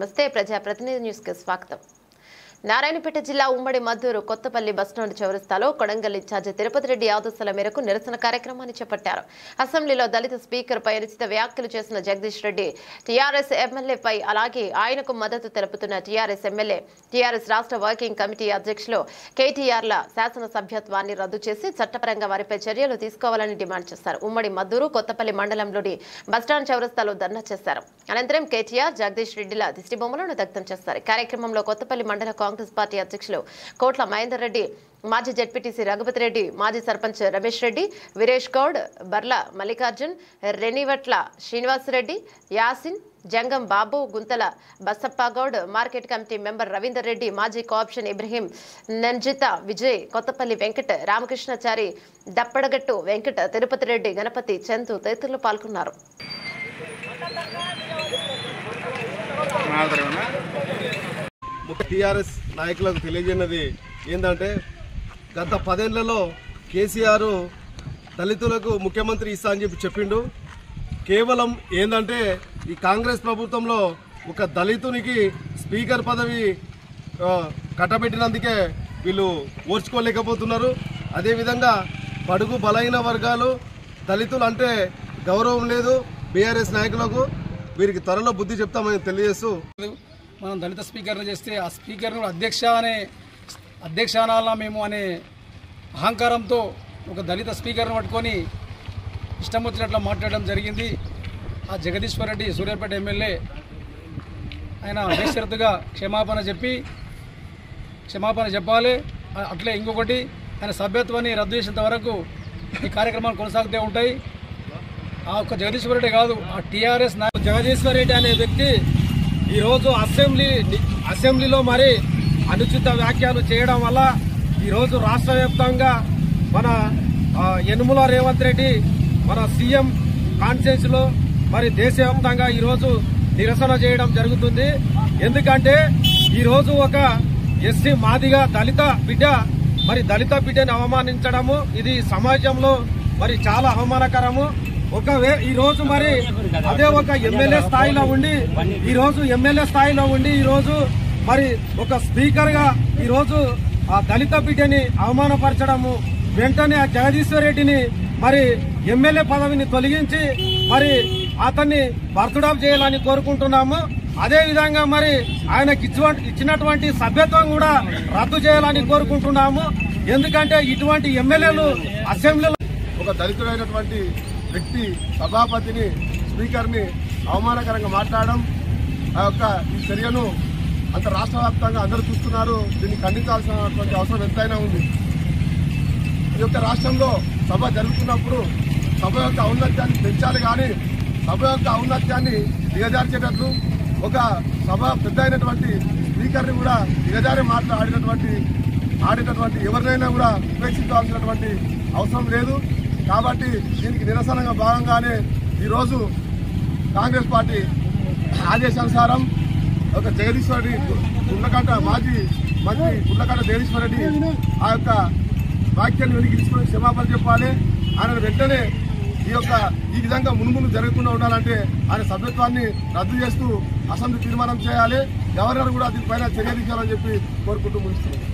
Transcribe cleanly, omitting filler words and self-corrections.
నమస్తే ప్రజాప్రతినిధి న్యూస్ కి స్వాగతం. నారాయణపేట జిల్లా ఉమ్మడి మద్దూరు కొత్తపల్లి బస్టాండ్ చౌరస్తాలో కొడంగల్ ఇన్ఛార్జి తిరుపతి రెడ్డి ఆదేశాల మేరకు నిరసన కార్యక్రమాన్ని చేపట్టారు. అసెంబ్లీలో దళిత స్పీకర్ పై అనుచిత వ్యాఖ్యలు చేసిన జగదీష్ రెడ్డి టీఆర్ఎస్ ఎమ్మెల్యేపై అలాగే ఆయనకు మద్దతు తెలుపుతున్న టీఆర్ఎస్ ఎమ్మెల్యే టీఆర్ఎస్ రాష్ట్ర వర్కింగ్ కమిటీ అధ్యక్షులు కేటీఆర్ల శాసన సభ్యత్వాన్ని రద్దు చేసి చట్టపరంగా వారిపై చర్యలు తీసుకోవాలని డిమాండ్ చేశారు. ఉమ్మడి మద్దూరు కొత్తపల్లి మండలంలోని బస్టాండ్ చౌరస్తాలో ధర్నా చేశారు. అనంతరం కేటీఆర్ జగదీష్ రెడ్డిల దిష్టిబొమ్మలను దగ్ధం చేస్తారు. కార్యక్రమంలో కొత్తపల్లి మండల కాంగ్రెస్ పార్టీ అధ్యక్షులు కోట్ల మహేందర్ రెడ్డి, మాజీ జడ్పీటీసీ రఘుపతి రెడ్డి, మాజీ sarpanch Ramesh Reddy, Veeresh Goud, Barla Mallikarjun, రెనివట్ల Srinivasa Reddy, Yasin, Jangam Babu, Guntala Basappagoud, market committee member Ravinder Reddy, మాజీ కోఆప్షన్ ఇబ్రహీం, నంజిత విజయ్, కొత్తపల్లి వెంకట్, రామకృష్ణచారి, దప్పడగట్టు వెంకట్, తిరుపతి రెడ్డి, గణపతి, చందు తదితరులు పాల్గొన్నారు. టీఆర్ఎస్ నాయకులకు తెలియజేయనది ఏంటంటే గత 10 ఏళ్లలో కేసీఆర్ దళితులకు ముఖ్యమంత్రి ఇస్తా అని చెప్పిండు. కేవలం ఏంటంటే ఈ కాంగ్రెస్ ప్రభుత్వంలో ఒక దళితునికి స్పీకర్ పదవి కట్టబెట్టినందుకే వీళ్ళు ఓర్చుకోలేకపోతున్నారు. అదేవిధంగా బడుగు బలైన వర్గాలు దళితులు అంటే గౌరవం లేదు బీఆర్ఎస్ నాయకులకు. వీరికి త్వరలో బుద్ధి చెప్తామని తెలియజేస్తూ మనం దళిత స్పీకర్ని చేస్తే ఆ స్పీకర్ను అధ్యక్ష అనాలా మేము అనే అహంకారంతో ఒక దళిత స్పీకర్ను పట్టుకొని ఇష్టం వచ్చినట్లు మాట్లాడడం జరిగింది. ఆ జగదీశ్వర్ రెడ్డి సూర్యాపేట ఎమ్మెల్యే ఆయన బేషరతుగా క్షమాపణ చెప్పాలి. అట్లే ఇంకొకటి ఆయన సభ్యత్వాన్ని రద్దు చేసేంత వరకు ఈ కార్యక్రమాలు కొనసాగుతూ ఉంటాయి. ఆ ఒక్క జగదీశ్వర్ రెడ్డి కాదు, ఆ టీఆర్ఎస్ జగదీశ్వర్ రెడ్డి అనే వ్యక్తి ఈరోజు అసెంబ్లీలో మరి అనుచిత వ్యాఖ్యలు చేయడం వల్ల ఈరోజు రాష్ట్ర వ్యాప్తంగా మన యనుమల రేవంత్ రెడ్డి మన సీఎం కాన్ఫరెన్స్లో మరి దేశవ్యాప్తంగా ఈరోజు నిరసన చేయడం జరుగుతుంది. ఎందుకంటే ఈరోజు ఒక ఎస్సీ మాదిగా దళిత బిడ్డని అవమానించడము ఇది సమాజంలో మరి చాలా అవమానకరము. ఈ రోజు మరి అదే ఒక ఎమ్మెల్యే స్థాయిలో ఉండి ఈరోజు మరి ఒక స్పీకర్ గా ఈరోజు ఆ దళిత బిడ్డని అవమానపరచడము, వెంటనే ఆ జగదీశ్వర్ రెడ్డిని మరి ఎమ్మెల్యే పదవిని తొలగించి మరి అతన్ని బర్త్డాప్ చేయాలని కోరుకుంటున్నాము. అదే విధంగా మరి ఆయనకి ఇచ్చినటువంటి సభ్యత్వం కూడా రద్దు చేయాలని కోరుకుంటున్నాము. ఎందుకంటే ఇటువంటి ఎమ్మెల్యేలు అసెంబ్లీలో ఒక దళితుడైనటువంటి వ్యక్తి సభాపతిని స్పీకర్ని అవమానకరంగా మాట్లాడడం ఈ చర్యను అంత రాష్ట్ర వ్యాప్తంగా అందరూ చూస్తున్నారు. దీన్ని ఖండించాల్సినటువంటి అవసరం ఎంతైనా ఉంది. ఈ యొక్క రాష్ట్రంలో సభ జరుగుతున్నప్పుడు సభ యొక్క ఔన్నత్యాన్ని పెంచాలి, కానీ సభ యొక్క ఔన్నత్యాన్ని దిగజార్చేటట్లు ఒక సభ పెద్ద అయినటువంటి స్పీకర్ని కూడా దిగజారి ఆడేటటువంటి ఎవరినైనా కూడా ఉపేక్షించాల్సినటువంటి అవసరం లేదు. కాబట్టి దీనికి నిరసనగా భాగంగానే ఈరోజు కాంగ్రెస్ పార్టీ ఆదేశానుసారం ఒక జగదీశ్వర్ రెడ్డి మాజీ మంత్రి గుండ్లకంట జగదీశ్వర్ రెడ్డి ఆ యొక్క వ్యాఖ్యలు వెనక్కి తీసుకొని క్షమాపణ చెప్పాలి. ఆయన వెంటనే ఈ విధంగా మున్ముందు జరగకుండా ఉండాలంటే ఆయన సభ్యత్వాన్ని రద్దు చేస్తూ అసెంబ్లీ తీర్మానం చేయాలి. గవర్నర్ కూడా దీనిపైన చర్య తీసుకోవాలని చెప్పి కోరుకుంటూ ముగిస్తున్నారు.